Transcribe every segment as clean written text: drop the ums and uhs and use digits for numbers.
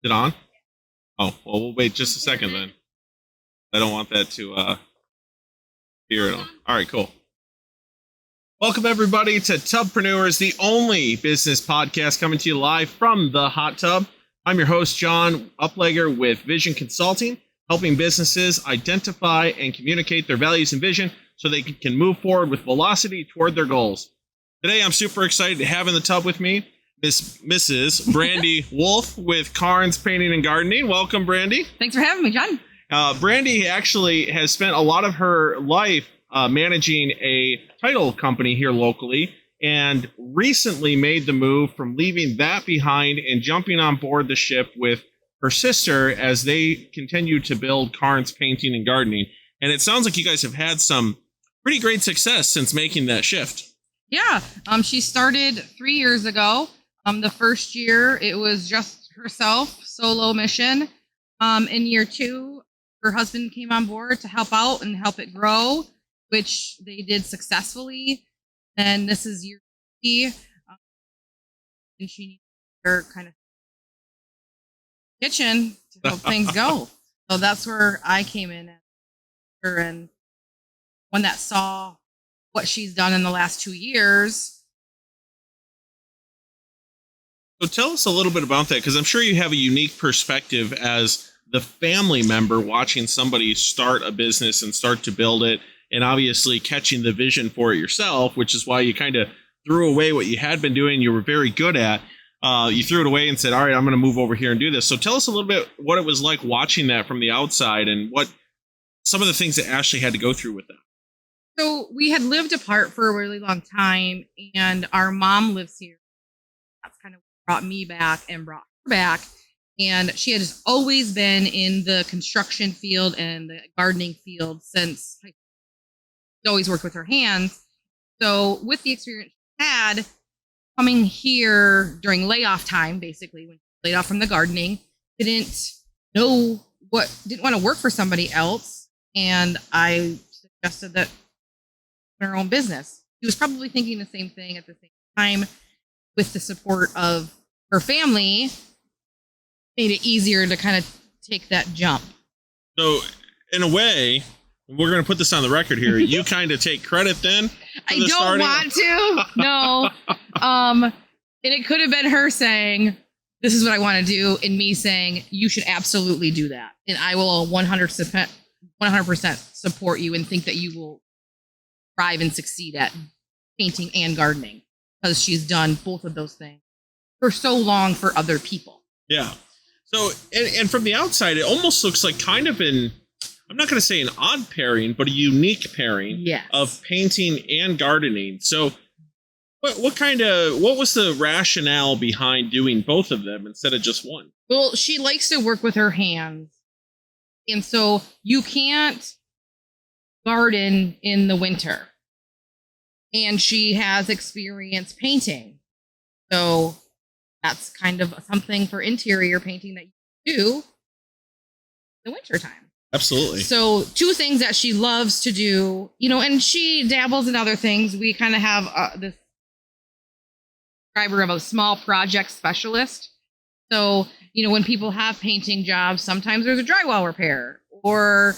Is it on? Oh, well, we'll wait just a second then. I don't want that to hear it on. All right, cool. Welcome, everybody, to TubPreneurs, the only business podcast coming to you live from the hot tub. I'm your host, John Uplegger with Vision Consulting, helping businesses identify and communicate their values and vision so they can move forward with velocity toward their goals. Today, I'm super excited to have in the tub with me Mrs. Brandi Wolf with Carnes Painting and Gardening. Welcome, Brandi. Thanks for having me, John. Brandi actually has spent a lot of her life managing a title company here locally, and recently made the move from leaving that behind and jumping on board the ship with her sister as they continue to build Carnes Painting and Gardening. And it sounds like you guys have had some pretty great success since making that shift. Yeah, she started 3 years ago. The first year, it was just herself, solo mission. In year 2, her husband came on board to help out and help it grow, which they did successfully. And this is year 3, and she needs her kind of kitchen to help things go. So that's where I came in at her, and one that saw what she's done in the last 2 years. So tell us a little bit about that, because I'm sure you have a unique perspective as the family member watching somebody start a business and start to build it, and obviously catching the vision for it yourself, which is why you kind of threw away what you had been doing you were very good at. You threw it away and said, all right, I'm going to move over here and do this. So tell us a little bit what it was like watching that from the outside, and what some of the things that Ashley had to go through with that. So we had lived apart for a really long time, and our mom lives here. That's kind of what brought me back and brought her back. And she has always been in the construction field and the gardening field since high school. She always worked with her hands. So with the experience she had, coming here during layoff time, basically when she laid off from the gardening, didn't want to work for somebody else. And I suggested that her own business. She was probably thinking the same thing at the same time. With the support of her family, made it easier to kind of take that jump. So in a way, we're going to put this on the record here. You kind of take credit then? I don't want to. No. And it could have been her saying, this is what I want to do, and me saying, you should absolutely do that. And I will 100% support you and think that you will thrive and succeed at painting and gardening, because she's done both of those things for so long for other people. Yeah. So, and from the outside, it almost looks like kind of I'm not going to say an odd pairing, but a unique pairing of painting and gardening. So what was the rationale behind doing both of them instead of just one? Well, she likes to work with her hands. And so you can't garden in the winter. And she has experience painting. So that's kind of something for interior painting that you do in the wintertime. Absolutely. So 2 things that she loves to do, and she dabbles in other things. We kind of have this describer of a small project specialist. So, when people have painting jobs, sometimes there's a drywall repair or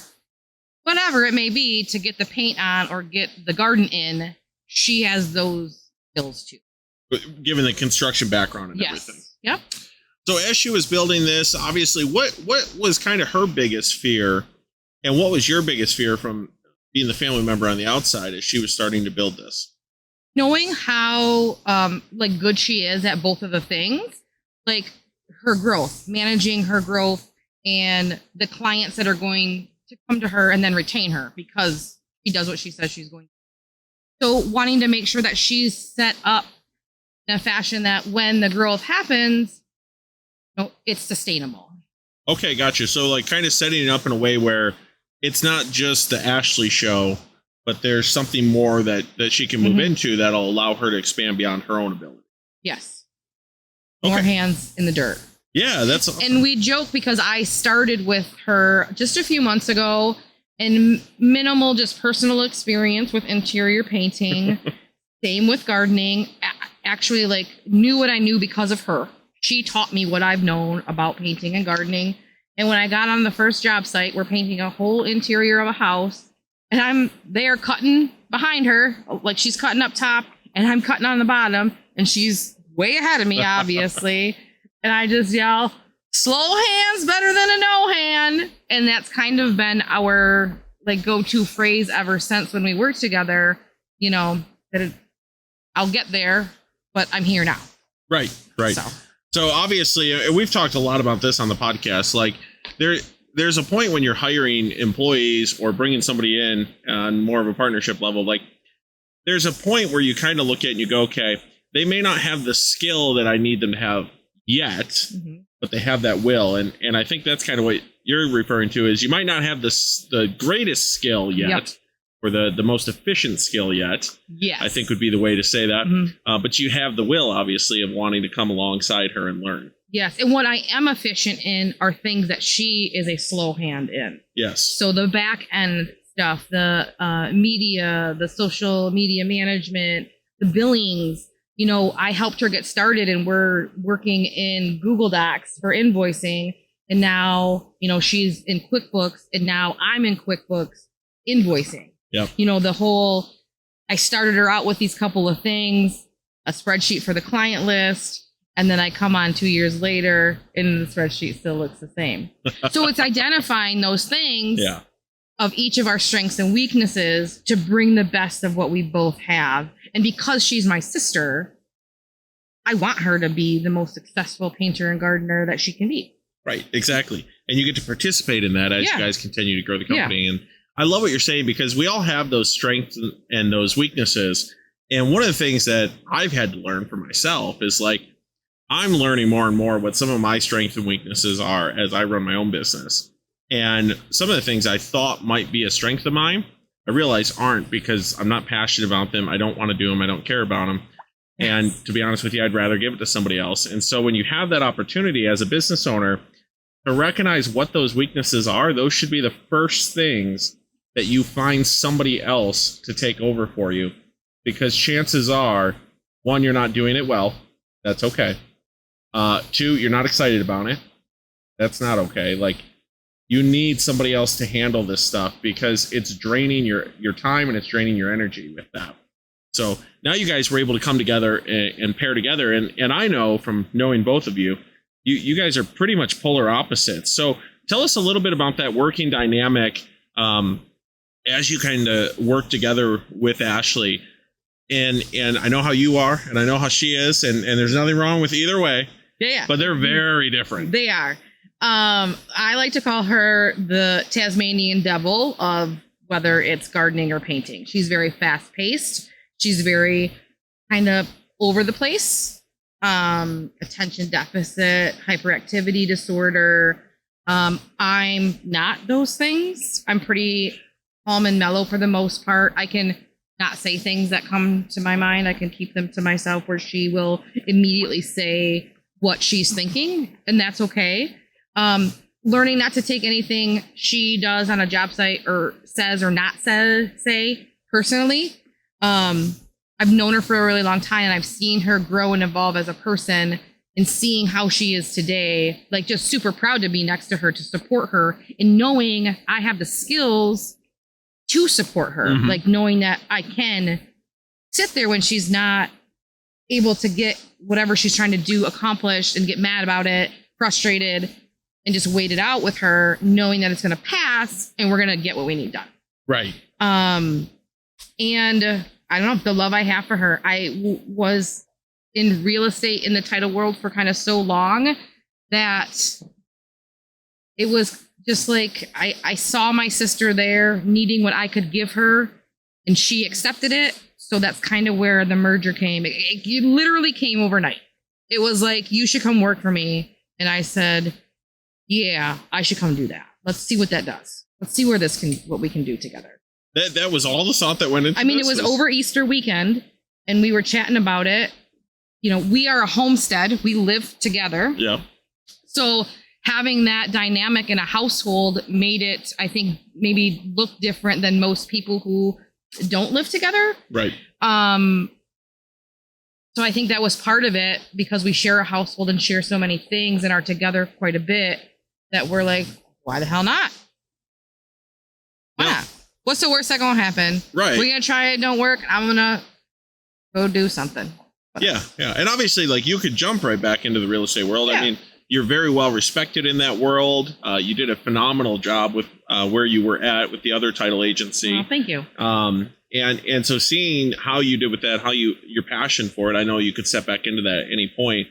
whatever it may be to get the paint on or get the garden in. She has those skills too. Given the construction background and everything. Yep. So as she was building this, obviously, what was kind of her biggest fear, and what was your biggest fear from being the family member on the outside as she was starting to build this? Knowing how good she is at both of the things, like her growth, managing her growth, and the clients that are going to come to her and then retain her because she does what she says she's going to. So wanting to make sure that she's set up in a fashion that when the growth happens, it's sustainable. Okay, gotcha. So like kind of setting it up in a way where it's not just the Ashley show, but there's something more that she can move into that'll allow her to expand beyond her own ability. Yes. More hands in the dirt. Yeah, that's awesome. And we joke because I started with her just a few months ago, and minimal, just personal experience with interior painting. Same with gardening. Actually, knew what I knew because of her. she taught me what I've known about painting and gardening. And when I got on the first job site, we're painting a whole interior of a house, and I'm there cutting behind her, like she's cutting up top and I'm cutting on the bottom, and she's way ahead of me, obviously. And I just yell, slow hands better than a no hand. And that's kind of been our like go-to phrase ever since when we worked together, that I'll get there, but I'm here now. Right. So obviously, we've talked a lot about this on the podcast. Like there's a point when you're hiring employees or bringing somebody in on more of a partnership level. Like there's a point where you kind of look at it and you go, okay, they may not have the skill that I need them to have yet, but they have that will. And I think that's kind of what you're referring to is you might not have the greatest skill yet, or the most efficient skill yet. Yes. I think would be the way to say that. But you have the will, obviously, of wanting to come alongside her and learn. Yes. And what I am efficient in are things that she is a slow hand in. Yes. So the back end stuff, the media, the social media management, the billings, I helped her get started, and we're working in Google Docs for invoicing. And now, she's in QuickBooks, and now I'm in QuickBooks invoicing. Yep. I started her out with these couple of things, a spreadsheet for the client list, and then I come on 2 years later and the spreadsheet still looks the same. So it's identifying those things of each of our strengths and weaknesses to bring the best of what we both have. And because she's my sister, I want her to be the most successful painter and gardener that she can be. Right, exactly. And you get to participate in that as you guys continue to grow the company. And I love what you're saying, because we all have those strengths and those weaknesses. And one of the things that I've had to learn for myself is like, I'm learning more and more what some of my strengths and weaknesses are as I run my own business. And some of the things I thought might be a strength of mine, I realize aren't, because I'm not passionate about them. I don't want to do them. I don't care about them. And to be honest with you, I'd rather give it to somebody else. And so when you have that opportunity as a business owner to recognize what those weaknesses are, those should be the first things that you find somebody else to take over for you. Because chances are, one, you're not doing it well. That's okay. Two, you're not excited about it. That's not okay. Like, you need somebody else to handle this stuff, because it's draining your time and it's draining your energy with that. So now you guys were able to come together and pair together. And I know from knowing both of you, you guys are pretty much polar opposites. So tell us a little bit about that working dynamic as you kind of work together with Ashley. And I know how you are, and I know how she is, and there's nothing wrong with either way. Yeah. But they're very different. They are. I like to call her the Tasmanian devil of whether it's gardening or painting. She's very fast paced. She's very kind of over the place. Attention deficit, hyperactivity disorder. I'm not those things. I'm pretty calm and mellow for the most part. I can not say things that come to my mind. I can keep them to myself, where she will immediately say what she's thinking, and that's okay. Learning not to take anything she does on a job site or says or not say personally. I've known her for a really long time, and I've seen her grow and evolve as a person, and seeing how she is today, like just super proud to be next to her, to support her, and knowing I have the skills to support her, like knowing that I can sit there when she's not able to get whatever she's trying to do accomplished and get mad about it, frustrated, and just wait it out with her, knowing that it's going to pass and we're going to get what we need done. Right. And I don't know, the love I have for her. I was in real estate in the title world for kind of so long that it was just like I saw my sister there needing what I could give her, and she accepted it. So that's kind of where the merger came. It literally came overnight. It was like, you should come work for me. And I said, yeah, I should come do that. Let's see what that does. Let's see what we can do together. That was all the thought that went into it was over Easter weekend, and we were chatting about it. We are a homestead. We live together. Yeah. So having that dynamic in a household made it, I think, maybe look different than most people who don't live together. Right. So I think that was part of it, because we share a household and share so many things and are together quite a bit, that we're like, why the hell not? Why not? What's the worst that gonna happen? Right. We're gonna try it, don't work. I'm gonna go do something. Yeah. And obviously, like, you could jump right back into the real estate world. Yeah. I mean, you're very well respected in that world. You did a phenomenal job with where you were at with the other title agency. Oh, thank you. And so seeing how you did with that, how your passion for it, I know you could step back into that at any point.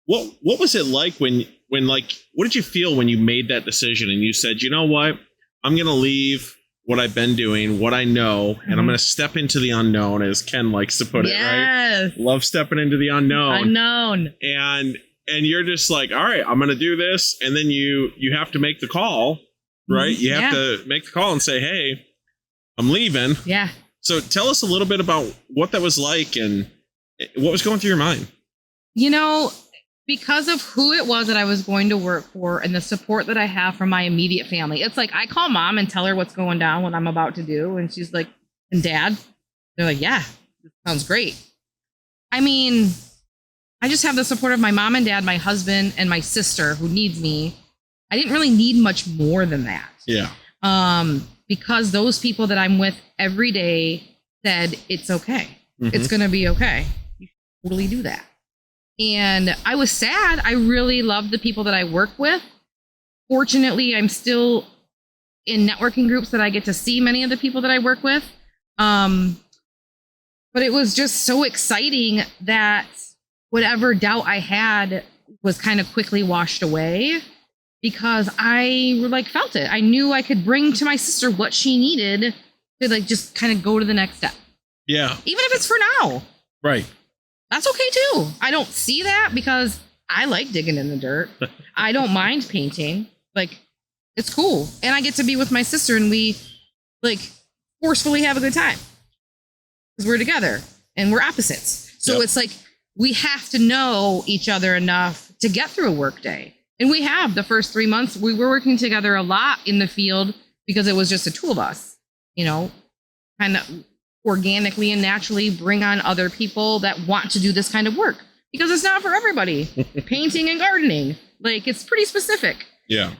What was it like when like, what did you feel when you made that decision and you said, you know what, I'm going to leave what I've been doing, what I know, and I'm going to step into the unknown, as Ken likes to put it, right? Love stepping into the unknown. And you're just like, all right, I'm going to do this. And then you have to make the call, right? You have to make the call and say, hey, I'm leaving. Yeah. So tell us a little bit about what that was like and what was going through your mind. You know, because of who it was that I was going to work for and the support that I have from my immediate family. It's like, I call mom and tell her what's going down, what I'm about to do. And she's like, and dad? They're like, yeah, this sounds great. I mean, I just have the support of my mom and dad, my husband, and my sister who needs me. I didn't really need much more than that. Yeah. Because those people that I'm with every day said, it's okay. It's going to be okay. You should totally do that. And I was sad. I really loved the people that I work with. Fortunately, I'm still in networking groups that I get to see many of the people that I work with. But it was just so exciting that whatever doubt I had was kind of quickly washed away, because I like felt it. I knew I could bring to my sister what she needed to like just kind of go to the next step. Yeah. Even if it's for now. Right. That's okay too. I don't see that, because I like digging in the dirt. I don't mind painting. Like, it's cool. And I get to be with my sister and we like forcefully have a good time, because we're together and we're opposites. So it's like, we have to know each other enough to get through a work day. And we have the first 3 months, we were working together a lot in the field because it was just the two of us, you know, kind of organically and naturally bring on other people that want to do this kind of work, because it's not for everybody. Painting and gardening, like, it's pretty specific. Yeah.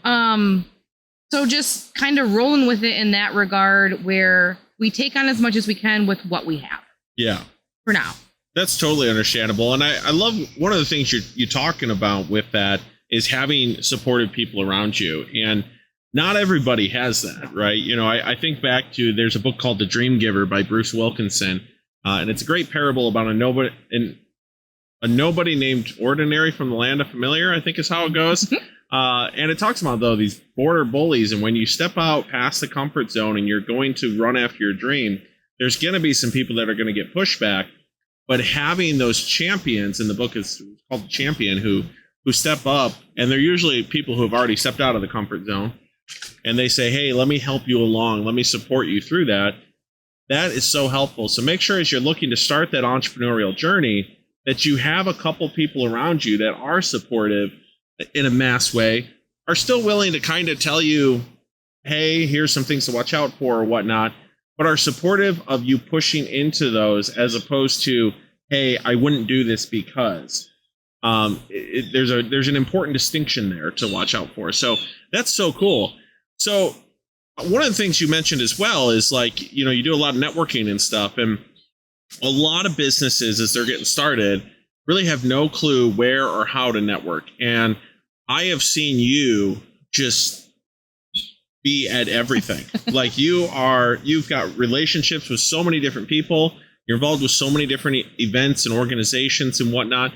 So just kind of rolling with it in that regard, where we take on as much as we can with what we have. Yeah. For now. That's totally understandable. And I love one of the things you're talking about with that is having supportive people around you. And not everybody has that, right? You know, I think back to, there's a book called The Dream Giver by Bruce Wilkinson. And it's a great parable about a nobody named Ordinary from the Land of Familiar, I think is how it goes. And it talks about, though, these border bullies. And when you step out past the comfort zone and you're going to run after your dream, there's going to be some people that are going to get pushed back. But having those champions, in the book is called The Champion, who step up, and they're usually people who have already stepped out of the comfort zone. And they say, hey, let me help you along. Let me support you through that. That is so helpful. So make sure, as you're looking to start that entrepreneurial journey, that you have a couple people around you that are supportive in a mass way, are still willing to kind of tell you, hey, here's some things to watch out for or whatnot, but are supportive of you pushing into those, as opposed to, hey, I wouldn't do this because. There's an important distinction there to watch out for. So that's so cool. So one of the things you mentioned as well is, like, you know, you do a lot of networking and stuff, and a lot of businesses, as they're getting started, really have no clue where or how to network. And I have seen you just be at everything. Like, you've got relationships with so many different people. You're involved with so many different events and organizations and whatnot.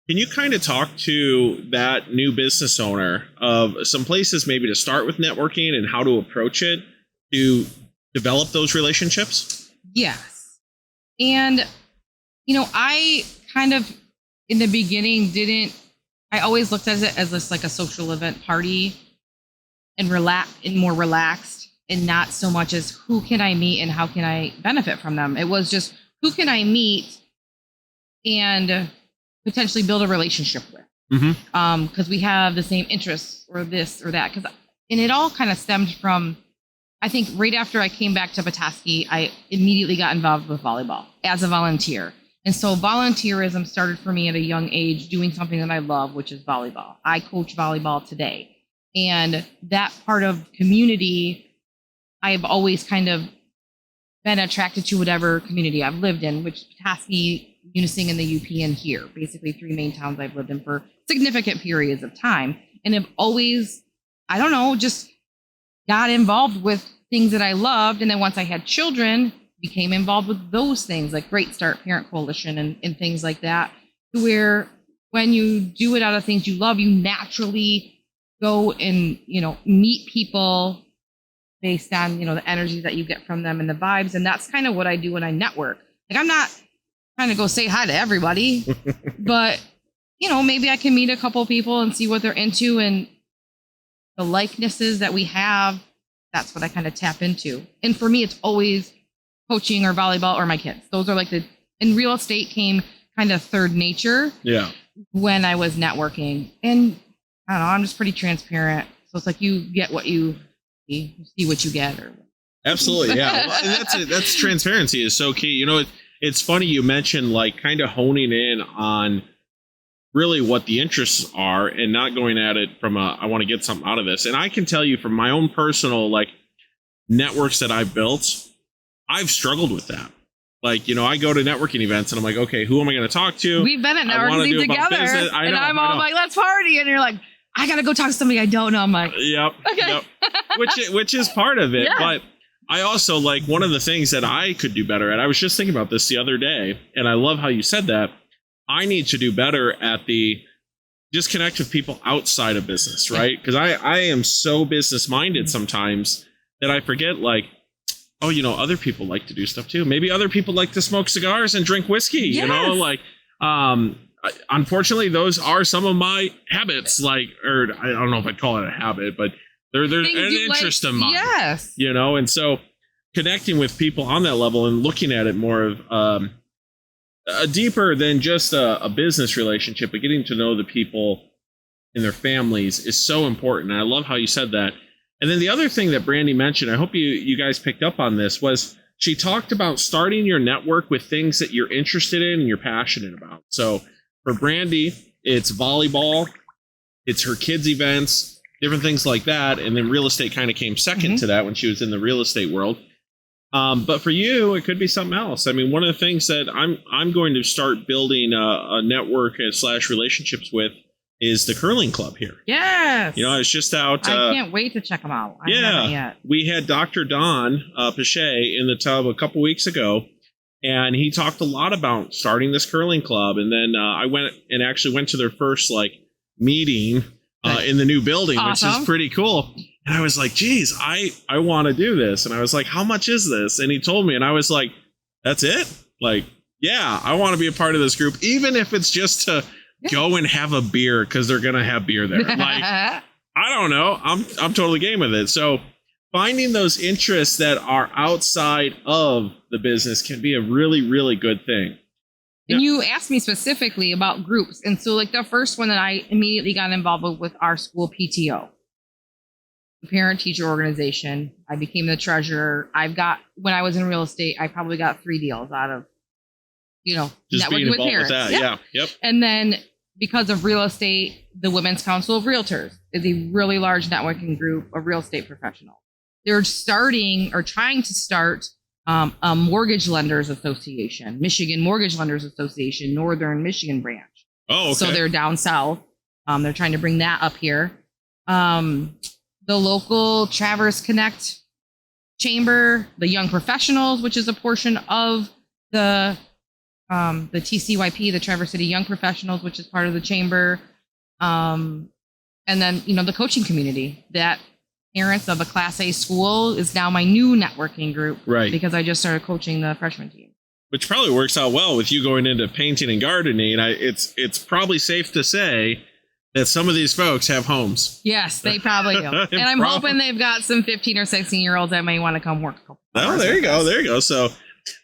Can you kind of talk to that new business owner of some places maybe to start with networking and how to approach it to develop those relationships? Yes. And, you know, I kind of, in the beginning, I always looked at it as this, like, a social event party, and more relaxed, and not so much as who can I meet and how can I benefit from them. It was just, who can I meet and potentially build a relationship with, because we have the same interests or this or that. And it all kind of stemmed from, I think, right after I came back to Petoskey, I immediately got involved with volleyball as a volunteer. And so volunteerism started for me at a young age, doing something that I love, which is volleyball. I coach volleyball today. And that part of community, I've always kind of been attracted to whatever community I've lived in, which Petoskey, Munising, and the UP, and here, basically 3 main towns I've lived in for significant periods of time. And have always, I don't know, just got involved with things that I loved. And then once I had children, became involved with those things like Great Start, Parent Coalition, and things like that, to where when you do it out of things you love, you naturally go and, meet people based on, the energy that you get from them and the vibes. And that's kind of what I do when I network. Like, I'm not trying to go say hi to everybody, but, maybe I can meet a couple people and see what they're into, and the likenesses that we have. That's what I kind of tap into. And for me, it's always coaching or volleyball or my kids. Those are like and real estate came kind of third nature. Yeah. When I was networking. And I don't know, I'm just pretty transparent. So it's like you get what you see what you get. Absolutely. Yeah. Well, that's transparency is so key. It's funny you mentioned like kind of honing in on really what the interests are and not going at it from I want to get something out of this. And I can tell you from my own personal like networks that I've built, I've struggled with that. Like, I go to networking events and I'm like, okay, who am I going to talk to? We've been at networking together. And I'm all like, let's party. And you're like, I got to go talk to somebody I don't know. I'm like, yep. Okay. Yep. Which is part of it. Yeah. But I also like one of the things that I could do better at. I was just thinking about this the other day, and I love how you said that. I need to do better at just connect with people outside of business, right? Because I am so business minded sometimes that I forget like, oh, other people like to do stuff too. Maybe other people like to smoke cigars and drink whiskey, yes. Unfortunately, those are some of my habits, or I don't know if I'd call it a habit, but they're an interest of mine. Yes. And so connecting with people on that level and looking at it more of deeper than just a business relationship, but getting to know the people and their families is so important. And I love how you said that. And then the other thing that Brandi mentioned, I hope you guys picked up on this, was she talked about starting your network with things that you're interested in and you're passionate about. So for Brandi, it's volleyball, it's her kids' events, different things like that. And then real estate kind of came second to that when she was in the real estate world. But for you, it could be something else. I mean, one of the things that I'm going to start building a network / relationships with is the curling club here. Yes. I was just out. I can't wait to check them out. I haven't yet. We had Dr. Don Pache in the tub a couple weeks ago, and he talked a lot about starting this curling club. And then I went to their first meeting in the new building, awesome. Which is pretty cool. And I was like, geez, I want to do this. And I was like, how much is this? And he told me, and I was like, that's it? Like, yeah, I want to be a part of this group, even if it's just to go and have a beer because they're going to have beer there. Like, I don't know. I'm totally game with it. So finding those interests that are outside of the business can be a really, really good thing. And you asked me specifically about groups. And so the first one that I immediately got involved with our school PTO, the parent teacher organization. I became the treasurer. When I was in real estate, I probably got 3 deals out of, just networking with parents. With that. Yep. Yep. And then because of real estate, the Women's Council of Realtors is a really large networking group of real estate professionals. They're starting or trying to start a mortgage lenders association, Michigan Mortgage Lenders Association, Northern Michigan branch. Oh, okay. So they're down south. They're trying to bring that up here. The local Traverse Connect Chamber, the Young Professionals, which is a portion of the TCYP, the Traverse City Young Professionals, which is part of the chamber. And then, the coaching community that parents of a Class A school is now my new networking group. Right. Because I just started coaching the freshman team. Which probably works out well with you going into painting and gardening. It's probably safe to say that some of these folks have homes. Yes, they probably do. And I'm hoping they've got some 15 or 16-year-olds that may want to come work a couple hours. Oh, there you go. There you go. So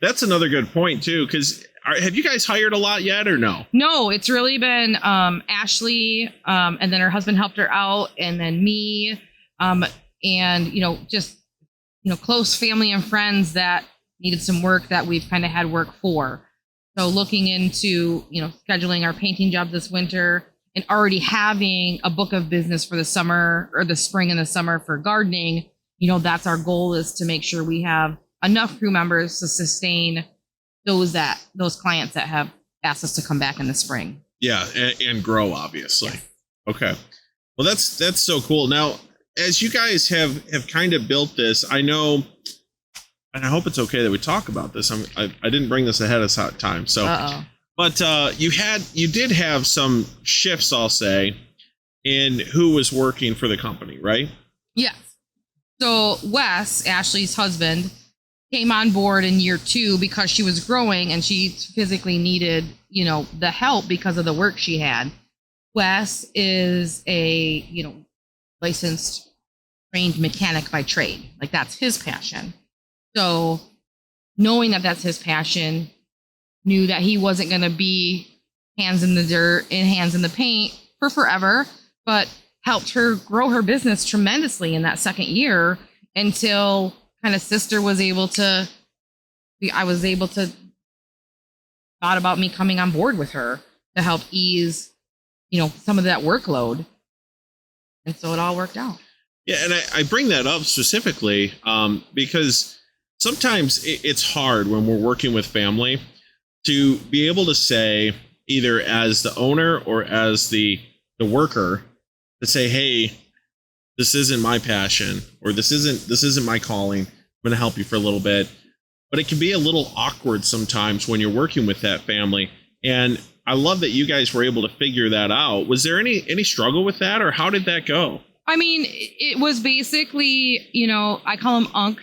that's another good point, too, because have you guys hired a lot yet or no? No, it's really been Ashley, and then her husband helped her out, and then me, and, just, close family and friends that needed some work that we've kind of had work for. So looking into, scheduling our painting jobs this winter and already having a book of business for the summer or the spring and the summer for gardening, that's our goal, is to make sure we have enough crew members to sustain those clients that have asked us to come back in the spring. Yeah, and grow, obviously. Yes. Okay. Well, that's so cool. Now, as you guys have kind of built this, I know, and I hope it's okay that we talk about this. I didn't bring this ahead of time, so. Uh-oh. But you did have some shifts, I'll say, in who was working for the company, right? Yes. So Wes, Ashley's husband, came on board in year 2 because she was growing and she physically needed, the help because of the work she had. Wes is a, licensed, trained mechanic by trade. Like, that's his passion. So knowing that that's his passion, knew that he wasn't going to be hands in the dirt and hands in the paint for forever, but helped her grow her business tremendously in that second year until kind of sister was able to, I was able to thought about me coming on board with her to help ease, some of that workload. And so it all worked out. Yeah. And I bring that up specifically because sometimes it's hard when we're working with family to be able to say, either as the owner or as the worker, to say, hey, this isn't my passion, or this isn't my calling. I'm going to help you for a little bit. But it can be a little awkward sometimes when you're working with that family. And I love that you guys were able to figure that out. Was there any struggle with that, or how did that go? I mean, it was basically, I call him Unc.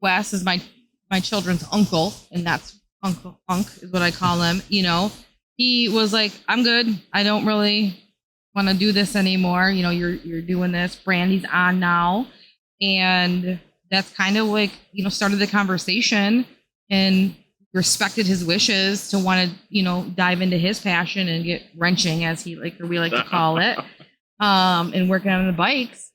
Wes is my children's uncle, and that's Unc is what I call him. He was like, I'm good. I don't really want to do this anymore. You're doing this. Brandi's on now. And that's kind of like, started the conversation, and respected his wishes to want to, dive into his passion and get wrenching, as we like to call it, and working on the bikes.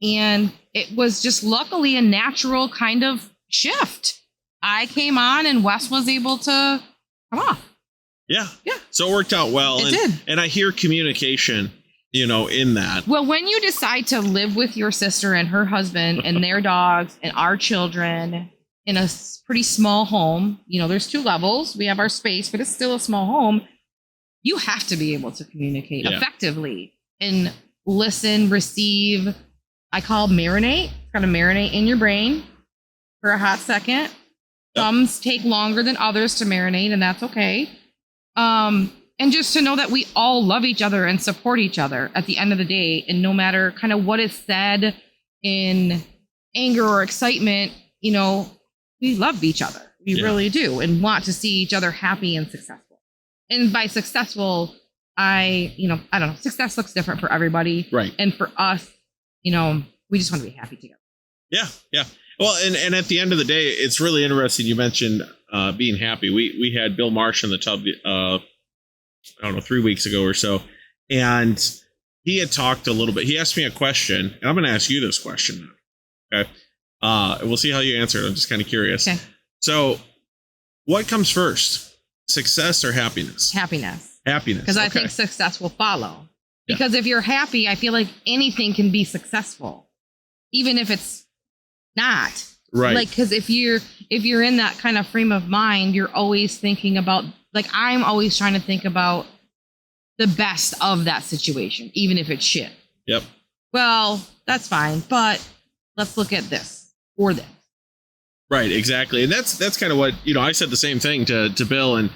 And it was just luckily a natural kind of shift. I came on and Wes was able to come off. Yeah. So it worked out well. It did. And I hear communication, in that. Well, when you decide to live with your sister and her husband and their dogs and our children in a pretty small home, there's 2 levels. We have our space, but it's still a small home. You have to be able to communicate effectively and listen, receive. I call marinate. It's got to marinate in your brain for a hot second. Some take longer than others to marinate, and that's okay. And just to know that we all love each other and support each other at the end of the day. And no matter kind of what is said in anger or excitement, we love each other. We really do, and want to see each other happy and successful. And by successful, I don't know, success looks different for everybody. Right. And for us, we just want to be happy together. Yeah. Well, and at the end of the day, it's really interesting. You mentioned being happy. We had Bill Marsh in the tub, 3 weeks ago or so. And he had talked a little bit. He asked me a question, and I'm going to ask you this question now. Okay. We'll see how you answer it. I'm just kind of curious. Okay. So what comes first? Success or happiness? Happiness. Because I think success will follow. Because if you're happy, I feel like anything can be successful, even if it's not. Right. Like, because if you're in that kind of frame of mind, you're always thinking about, like, I'm always trying to think about the best of that situation, even if it's shit. Yep. Well, that's fine, but let's look at this or this. Right, exactly. And that's kind of what, I said the same thing to Bill, and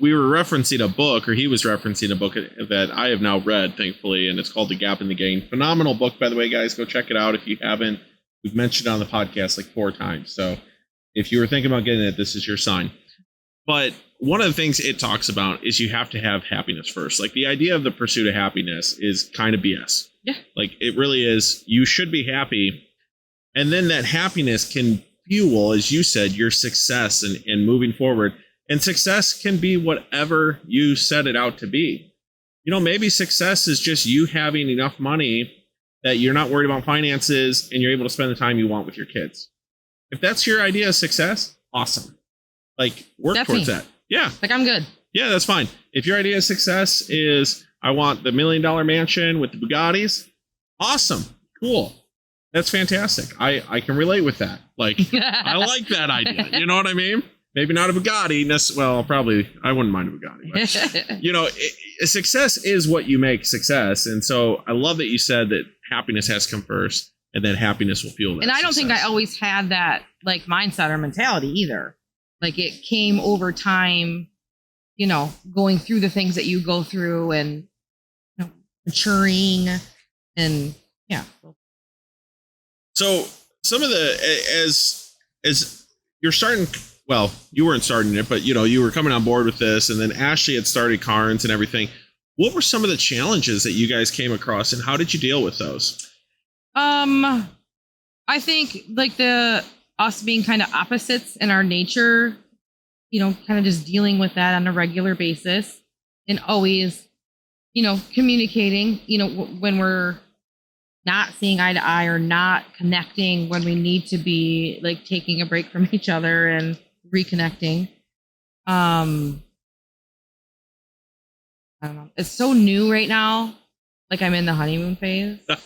we were referencing a book, or he was referencing a book that I have now read, thankfully, and it's called The Gap in the Gain. Phenomenal book, by the way, guys. Go check it out if you haven't. We've mentioned it on the podcast like 4 times. So if you were thinking about getting it, this is your sign. But one of the things it talks about is you have to have happiness first. Like, the idea of the pursuit of happiness is kind of BS. Yeah. Like, it really is. You should be happy. And then that happiness can fuel, as you said, your success and moving forward. And success can be whatever you set it out to be. Maybe success is just you having enough money that you're not worried about finances and you're able to spend the time you want with your kids. If that's your idea of success, awesome. Like, work towards that. Yeah. Like, I'm good. Yeah, that's fine. If your idea of success is, I want the $1 million mansion with the Bugattis, awesome. Cool. That's fantastic. I can relate with that. Like, I like that idea. You know what I mean? Maybe not a Bugatti. Well, probably, I wouldn't mind a Bugatti. But, you know, success is what you make success. And so I love that you said that happiness has to come first, and then happiness will fuel that. And I don't think I always had that, like, mindset or mentality either. Like, it came over time, you know, going through the things that you go through and, you know, maturing and, yeah. So some of the, as you're starting, well, you weren't starting it, but, you know, you were coming on board with this, and then Ashley had started Carnes and everything. What were some of the challenges that you guys came across, and how did you deal with those? I think, like, us being kind of opposites in our nature, you know, kind of just dealing with that on a regular basis, and always, you know, communicating, you know, when we're not seeing eye to eye or not connecting, when we need to be, like, taking a break from each other and reconnecting. I don't know. It's so new right now. Like, I'm in the honeymoon phase, but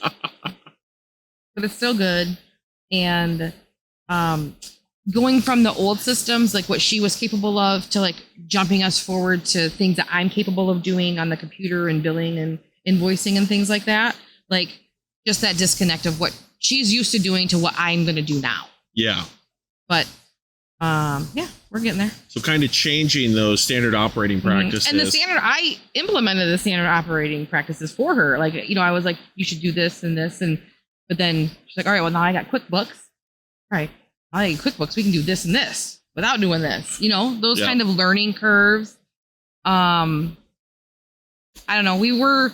it's still good. And going from the old systems, like what she was capable of, to, like, jumping us forward to things that I'm capable of doing on the computer and billing and invoicing and things like that. Like, just that disconnect of what she's used to doing to what I'm going to do now. Yeah. But yeah, we're getting there. So kind of changing those standard operating practices. And I implemented the standard operating practices for her. Like, you know, I was like, you should do this and this. But then she's like, all right, well, now I got QuickBooks. All right, I got QuickBooks. We can do this and this without doing this. You know, those kind of learning curves. I don't know.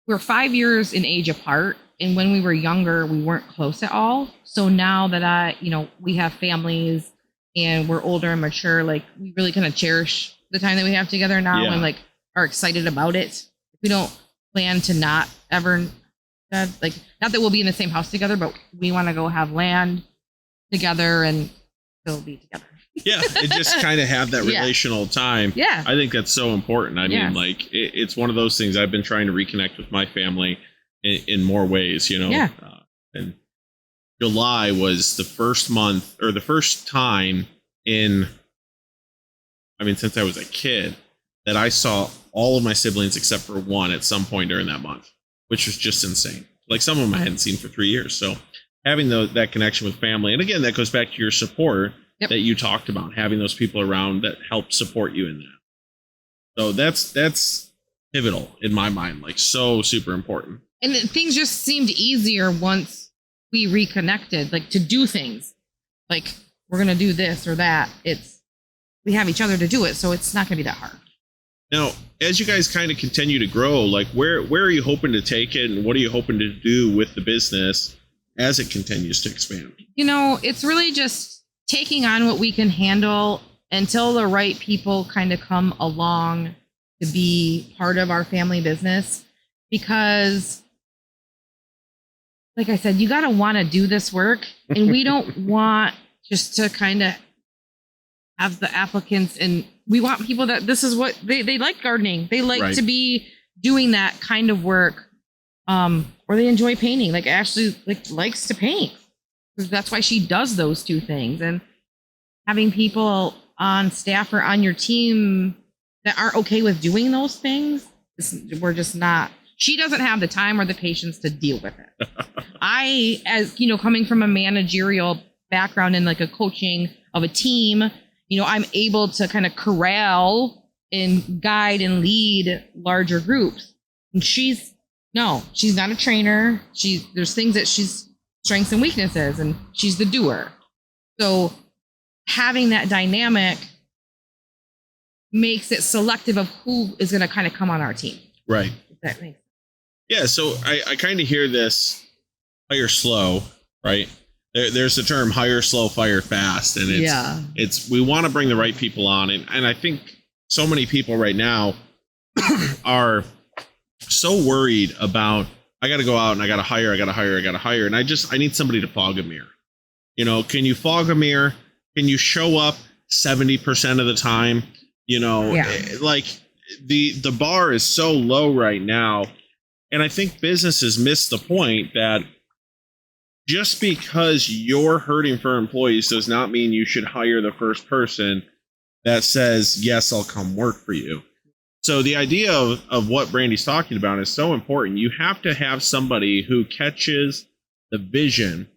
We're 5 years in age apart. And when we were younger, we weren't close at all. So now that we have families and we're older and mature, like, we really kind of cherish the time that we have together now and, like, are excited about it. We don't plan to not ever, like, not that we'll be in the same house together, but we want to go have land together and still be together. Yeah, it just kind of have that relational time. Yeah. I think that's so important. I mean, like, it's one of those things I've been trying to reconnect with my family in more ways, you know. Yeah. And July was the first month, or the first time since I was a kid, that I saw all of my siblings except for one at some point during that month, which was just insane. Like, some of them I hadn't seen for 3 years. So having that connection with family, and again, that goes back to your support that you talked about, having those people around that help support you in that. So that's pivotal in my mind, like, so super important. And things just seemed easier once we reconnected, like, to do things. Like, we're going to do this or that. We have each other to do it, so it's not going to be that hard. Now, as you guys kind of continue to grow, like, where are you hoping to take it, and what are you hoping to do with the business as it continues to expand? You know, it's really just taking on what we can handle until the right people kind of come along to be part of our family business. Because, like I said, you got to want to do this work, and we don't want just to kind of have the applicants, and we want people that this is what they like gardening. They like to be doing that kind of work, or they enjoy painting. Like, Ashley likes to paint. That's why she does those two things. And having people on staff or on your team that aren't okay with doing those things, we're just not. She doesn't have the time or the patience to deal with it. I, as you know, coming from a managerial background and, like, a coaching of a team, you know, I'm able to kind of corral and guide and lead larger groups. And she's not a trainer. There's things that she's strengths and weaknesses, and she's the doer. So having that dynamic makes it selective of who is going to kind of come on our team. Right. If that makes sense. Yeah. So I kind of hear this hire slow, right? There's the term hire slow, fire fast. And we want to bring the right people on. And I think so many people right now are so worried about, I got to go out and I got to hire. And I need somebody to fog a mirror. You know, can you fog a mirror? Can you show up 70% of the time. Like the bar is so low right now. And I think businesses miss the point that just because you're hurting for employees does not mean you should hire the first person that says, yes, I'll come work for you. So the idea of what Brandi's talking about is so important. You have to have somebody who catches the vision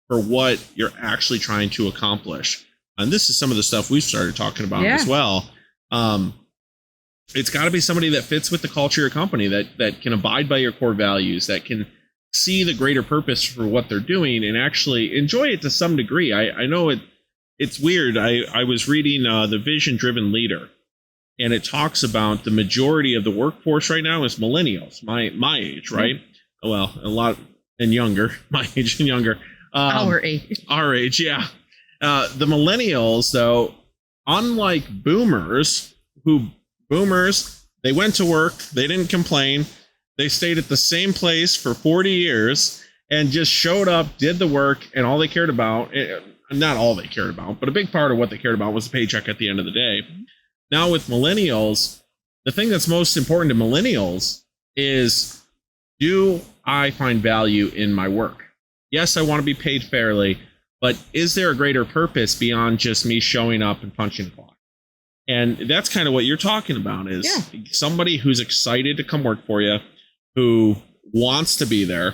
for what you're actually trying to accomplish. And this is some of the stuff we've started talking about as well. It's got to be somebody that fits with the culture of your company, that can abide by your core values, that can see the greater purpose for what they're doing and actually enjoy it to some degree. I know it's weird. I was reading The Vision Driven Leader, and it talks about the majority of the workforce right now is millennials, my age, right? Well, a lot and younger, my age and younger. Our age, yeah. The millennials, though, unlike boomers, they went to work, they didn't complain, they stayed at the same place for 40 years and just showed up, did the work, and all they cared about, not all they cared about, but a big part of what they cared about was the paycheck at the end of the day. Now with millennials, the thing that's most important to millennials is, do I find value in my work? Yes, I want to be paid fairly, but is there a greater purpose beyond just me showing up and punching the clock? And that's kind of what you're talking about, is somebody who's excited to come work for you, who wants to be there,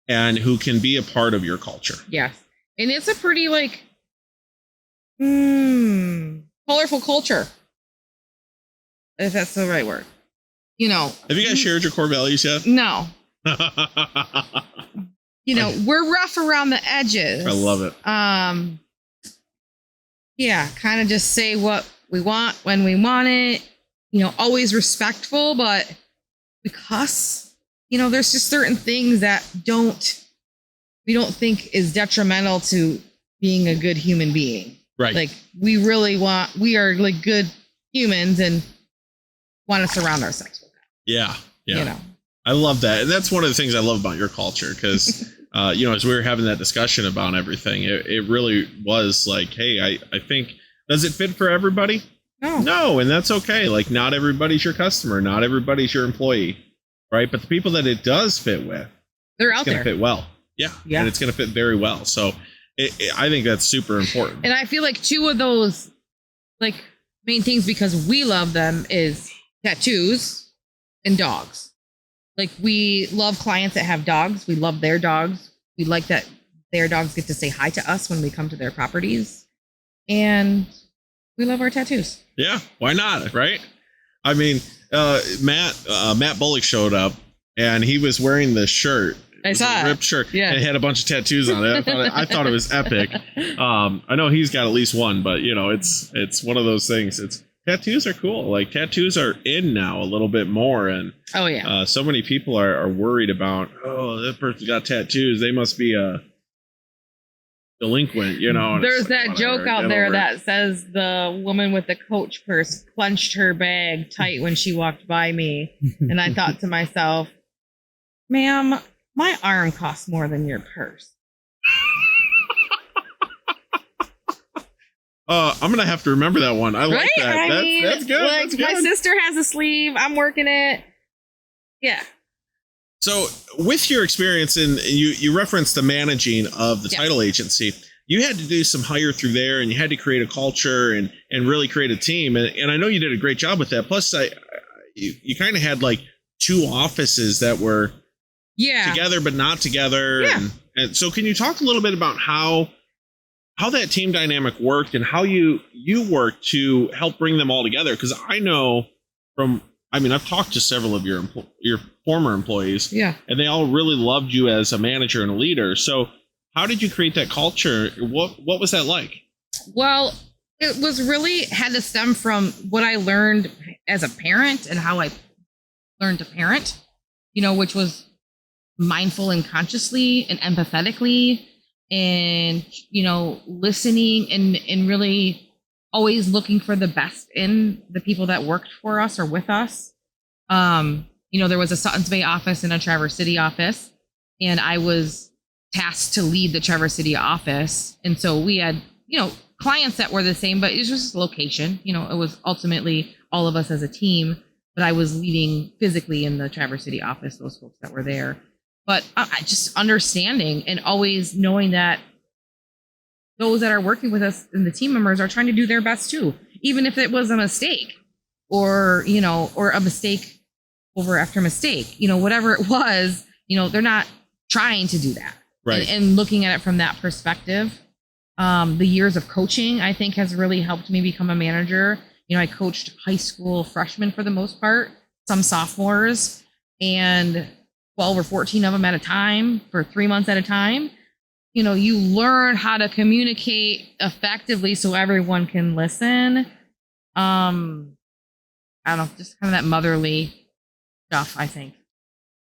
and who can be a part of your culture. Yes. And it's a pretty colorful culture, if that's the right word. Have you guys shared your core values yet? No. We're rough around the edges. I love it. Kind of just say what we want when we want it. Always respectful, but because there's just certain things that we don't think is detrimental to being a good human being. Right. Like we are like good humans and want to surround ourselves with that. Yeah. I love that. And that's one of the things I love about your culture, because as we were having that discussion about everything, it really was like, hey, I think, does it fit for everybody? No, and that's okay. Like, not everybody's your customer, not everybody's your employee, right? But the people that it does fit with, they're out there. It's going to fit well. Yeah. And it's going to fit very well. So I think that's super important. And I feel like two of those main things, because we love them, is tattoos and dogs. Like, we love clients that have dogs. We love their dogs. We like that their dogs get to say hi to us when we come to their properties. And we love our tattoos. Yeah, why not, right? I mean, Matt Bullock showed up, and he was wearing this shirt. I saw a ripped shirt. Yeah. And it had a bunch of tattoos on it. I thought it was epic. I know he's got at least one, but it's one of those things. Tattoos are cool. Like, tattoos are in now a little bit more, and so many people are worried about, that person got tattoos, they must be a delinquent, There's that joke out there that says the woman with the Coach purse clenched her bag tight when she walked by me, and I thought to myself, ma'am, my arm costs more than your purse. I'm gonna have to remember that one. I like that. That's good. Like, that's good. My sister has a sleeve. I'm working it. Yeah. So, with your experience you referenced the managing of the title agency, you had to do some hire through there, and you had to create a culture and really create a team. And I know you did a great job with that. Plus, you kind of had like two offices that were together but not together. Yeah. And so, can you talk a little bit about how that team dynamic worked and how you worked to help bring them all together? Because I know I've talked to several of your former employees, and they all really loved you as a manager and a leader. So how did you create that culture? What was that like? Well, it was really had to stem from what I learned as a parent and how I learned to parent, which was mindful and consciously and empathetically, and listening and really always looking for the best in the people that worked for us or with us. There was a Suttons Bay office and a Traverse City office, and I was tasked to lead the Traverse City office. And so we had clients that were the same, but it's just location. You know, it was ultimately all of us as a team, but I was leading physically in the Traverse City office, those folks that were there. But I just understanding and always knowing that those that are working with us and the team members are trying to do their best too, even if it was a mistake or, you know, or a mistake over after mistake, you know, whatever it was, you know, they're not trying to do that. Right. And looking at it from that perspective, the years of coaching, I think, has really helped me become a manager. You know, I coached high school freshmen for the most part, some sophomores, and 12 or 14 of them at a time for 3 months at a time. You know, you learn how to communicate effectively so everyone can listen. I don't know, just kind of that motherly stuff, I think.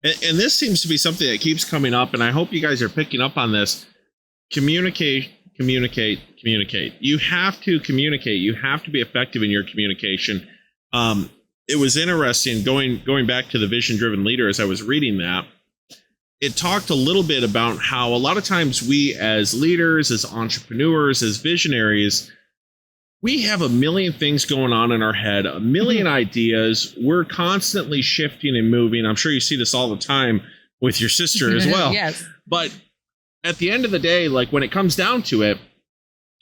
And this seems to be something that keeps coming up, and I hope you guys are picking up on this. Communicate. You have to communicate. You have to be effective in your communication. It was interesting going back to the vision-driven leader as I was reading that. It talked a little bit about how a lot of times we as leaders, as entrepreneurs, as visionaries, we have a million things going on in our head, a million ideas. We're constantly shifting and moving. I'm sure you see this all the time with your sister as well. Yes. But at the end of the day, like when it comes down to it,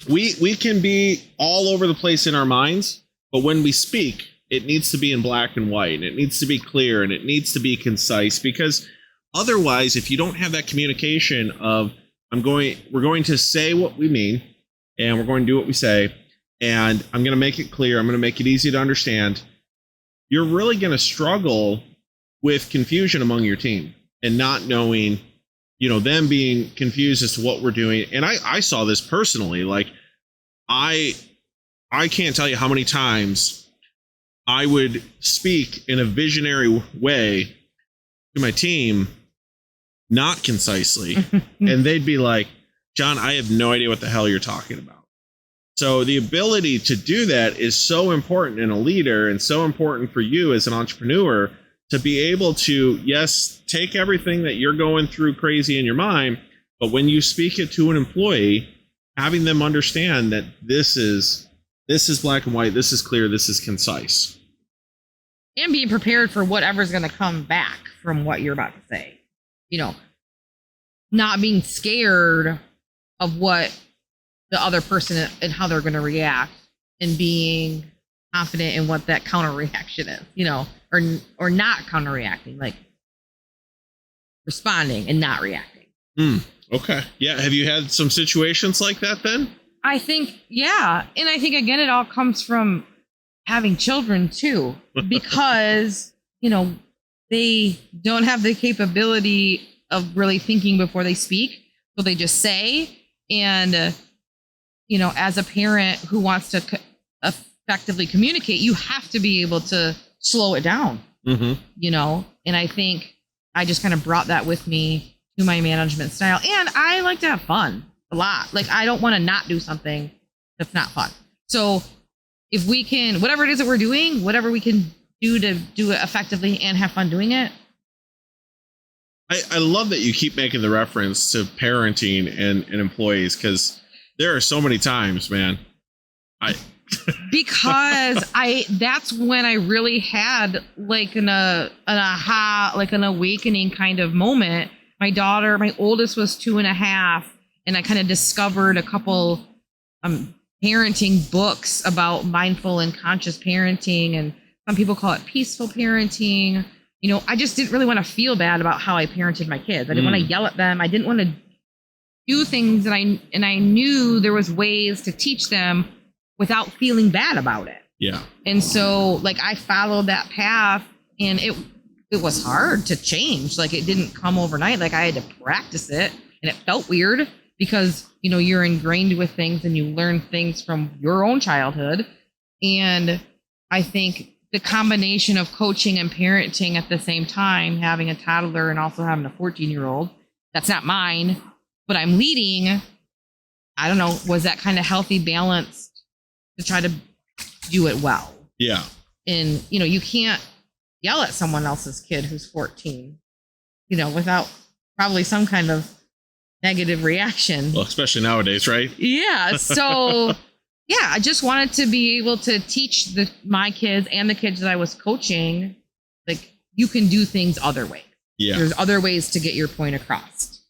we can be all over the place in our minds, but when we speak, it needs to be in black and white, and it needs to be clear, and it needs to be concise, because otherwise, if you don't have that communication of we're going to say what we mean, and we're going to do what we say, and I'm going to make it clear, I'm going to make it easy to understand, you're really going to struggle with confusion among your team and not knowing, you know, them being confused as to what we're doing. And I saw this personally. Like, I can't tell you how many times I would speak in a visionary way to my team, not concisely, and they'd be like, John, I have no idea what the hell you're talking about. So the ability to do that is so important in a leader, and so important for you as an entrepreneur to be able to, yes, take everything that you're going through crazy in your mind, but when you speak it to an employee, having them understand that this is black and white, this is clear, this is concise. And being prepared for whatever's going to come back from what you're about to say. You know, not being scared of what the other person and how they're going to react, and being confident in what that counter reaction is, you know, or not counter reacting, like responding and not reacting. Okay. Yeah. Have you had some situations like that then? I think, yeah. And I think, again, it all comes from having children too, because, you know, they don't have the capability of really thinking before they speak. So they just say, and, you know, as a parent who wants to effectively communicate, you have to be able to slow it down, you know? And I think I just kind of brought that with me to my management style. And I like to have fun a lot. Like, I don't want to not do something that's not fun. So if we can, whatever it is that we're doing, whatever we can do to do it effectively and have fun doing it. I love that you keep making the reference to parenting and employees, because there are so many times, man. Because that's when I really had like an aha, like an awakening kind of moment. My daughter, my oldest, was 2.5, and I kind of discovered a couple parenting books about mindful and conscious parenting, and some people call it peaceful parenting. You know, I just didn't really want to feel bad about how I parented my kids. I didn't want to yell at them. I didn't want to do things, and I knew there was ways to teach them without feeling bad about it. Yeah. And so, like, I followed that path, and it was hard to change. Like, it didn't come overnight. Like, I had to practice it, and it felt weird because, you know, you're ingrained with things and you learn things from your own childhood. And I think the combination of coaching and parenting at the same time, having a toddler and also having a 14-year-old, that's not mine, but I'm leading. I don't know, was that kind of healthy balance to try to do it well? Yeah. And, you know, you can't yell at someone else's kid who's 14, you know, without probably some kind of negative reaction. Well, especially nowadays, right? Yeah. So yeah, I just wanted to be able to teach my kids and the kids that I was coaching, like, you can do things other ways. Yeah. There's other ways to get your point across.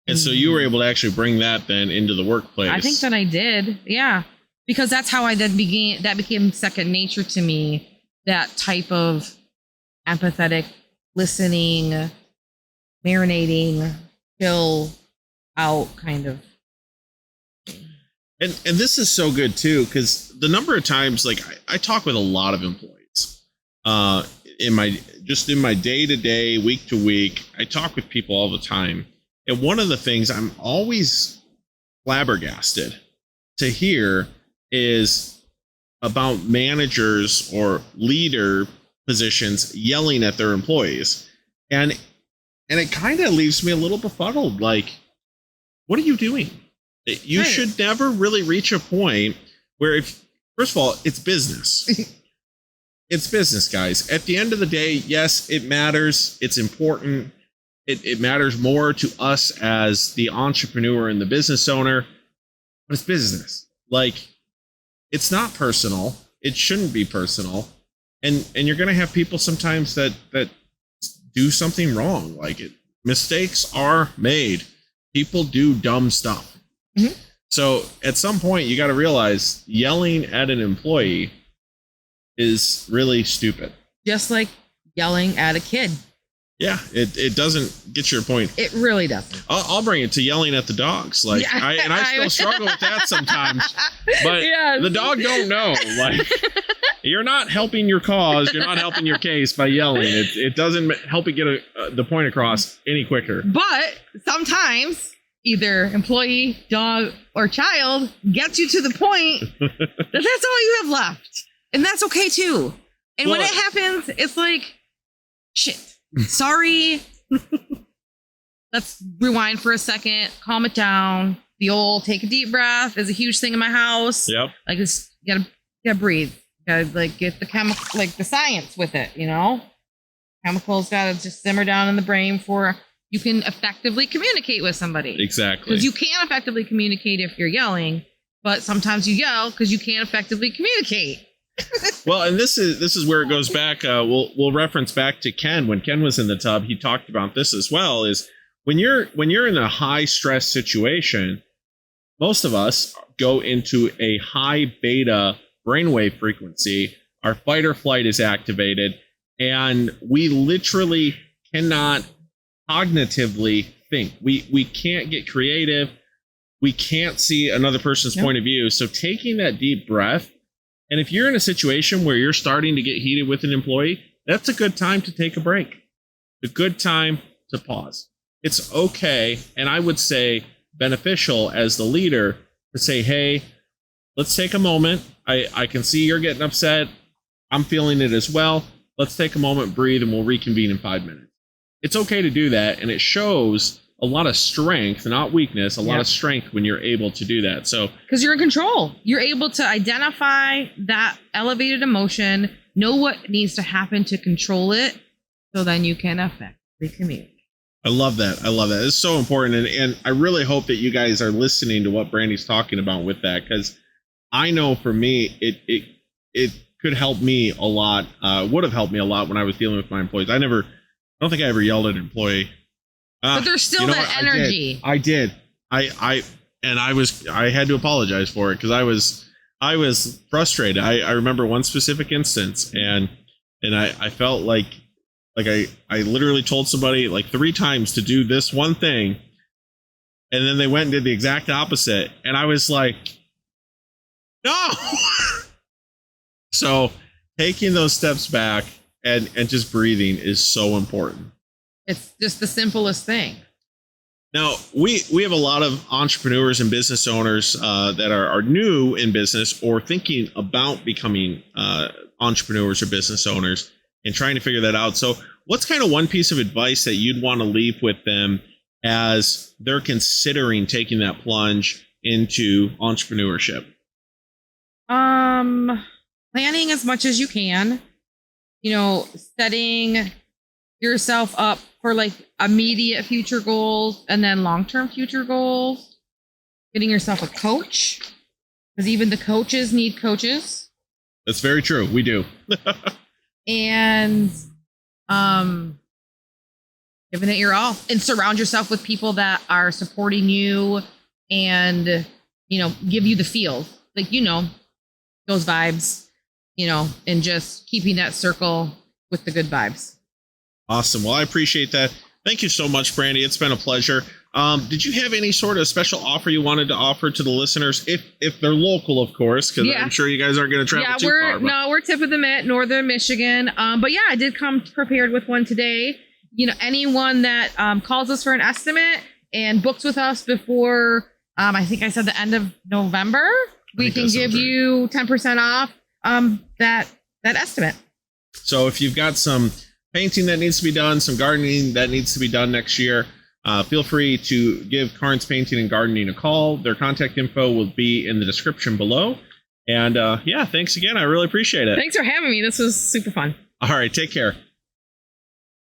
And so you were able to actually bring that then into the workplace. I think that I did. Yeah. Because that's how I then began. That became second nature to me. That type of empathetic listening, marinating, chill out kind of. And this is so good too, because the number of times, like, I talk with a lot of employees in my day-to-day, week-to-week. I talk with people all the time. And one of the things I'm always flabbergasted to hear is about managers or leader positions yelling at their employees. And it kind of leaves me a little befuddled. Like, what are you doing? You should never really reach a point where, first of all, it's business. It's business, guys. At the end of the day, yes, it matters. It's important. It matters more to us as the entrepreneur and the business owner. But it's business. Like, it's not personal. It shouldn't be personal. And you're going to have people sometimes that do something wrong. Like, mistakes are made. People do dumb stuff. Mm-hmm. So at some point, you got to realize yelling at an employee is really stupid. Just like yelling at a kid. Yeah, it doesn't get your point. It really doesn't. I'll bring it to yelling at the dogs. Like, yeah. I still struggle with that sometimes. But yes. The dog don't know. Like, you're not helping your cause. You're not helping your case by yelling. It doesn't help it get the point across any quicker. But sometimes either employee, dog, or child gets you to the point that that's all you have left. And that's okay too. And when it happens, it's like, shit. Sorry. Let's rewind for a second. Calm it down. The old take a deep breath is a huge thing in my house. Yep. Like, this, you gotta breathe. You gotta, like, get the chemical, like, the science with it, you know? Chemicals gotta just simmer down in the brain before you can effectively communicate with somebody. Exactly. Because you can't effectively communicate if you're yelling, but sometimes you yell because you can't effectively communicate. Well, and this is where it goes back. We'll reference back to Ken. When Ken was in the tub, he talked about this as well. Is when you're in a high stress situation, most of us go into a high beta brainwave frequency. Our fight or flight is activated, and we literally cannot cognitively think. We can't get creative. We can't see another person's point of view. So taking that deep breath. And if you're in a situation where you're starting to get heated with an employee, that's a good time to take a break. A good time to pause. It's okay, and I would say beneficial as the leader to say, hey, let's take a moment. I can see you're getting upset. I'm feeling it as well. Let's take a moment, breathe, and we'll reconvene in 5 minutes. It's okay to do that, and it shows a lot of strength, not weakness, a lot of strength when you're able to do that. So, because you're in control, you're able to identify that elevated emotion, know what needs to happen to control it, so then you can effectively communicate. I love that. It's so important. And I really hope that you guys are listening to what Brandi's talking about with that, because I know for me, it could help me a lot, would have helped me a lot when I was dealing with my employees. I don't think I ever yelled at an employee. But there's still that energy. I did. I had to apologize for it because I was frustrated. I remember one specific instance, and I felt like I literally told somebody like 3 times to do this one thing, and then they went and did the exact opposite, and I was like, no. So taking those steps back and just breathing is so important. It's just the simplest thing. Now, we have a lot of entrepreneurs and business owners that are new in business or thinking about becoming entrepreneurs or business owners and trying to figure that out. So what's kind of one piece of advice that you'd want to leave with them as they're considering taking that plunge into entrepreneurship? Planning as much as you can, setting yourself up for like immediate future goals and then long-term future goals, getting yourself a coach, because even the coaches need coaches. That's very true. We do. And giving it your all, and surround yourself with people that are supporting you and, you know, give you the feel, like, you know, those vibes, you know, and just keeping that circle with the good vibes. Awesome. Well, I appreciate that. Thank you so much, Brandi. It's been a pleasure. Did you have any sort of special offer you wanted to offer to the listeners, if they're local, of course, because I'm sure you guys aren't going to travel too far. No, we're tip of the Mitt, Northern Michigan. But yeah, I did come prepared with one today. You know, anyone that calls us for an estimate and books with us before, I think I said the end of November, we can give you 10% off that estimate. So if you've got some painting that needs to be done, some gardening that needs to be done next year, feel free to give Carnes Painting and Gardening a call. Their contact info will be in the description below. And yeah, thanks again. I really appreciate it. Thanks for having me. This was super fun. All right, take care.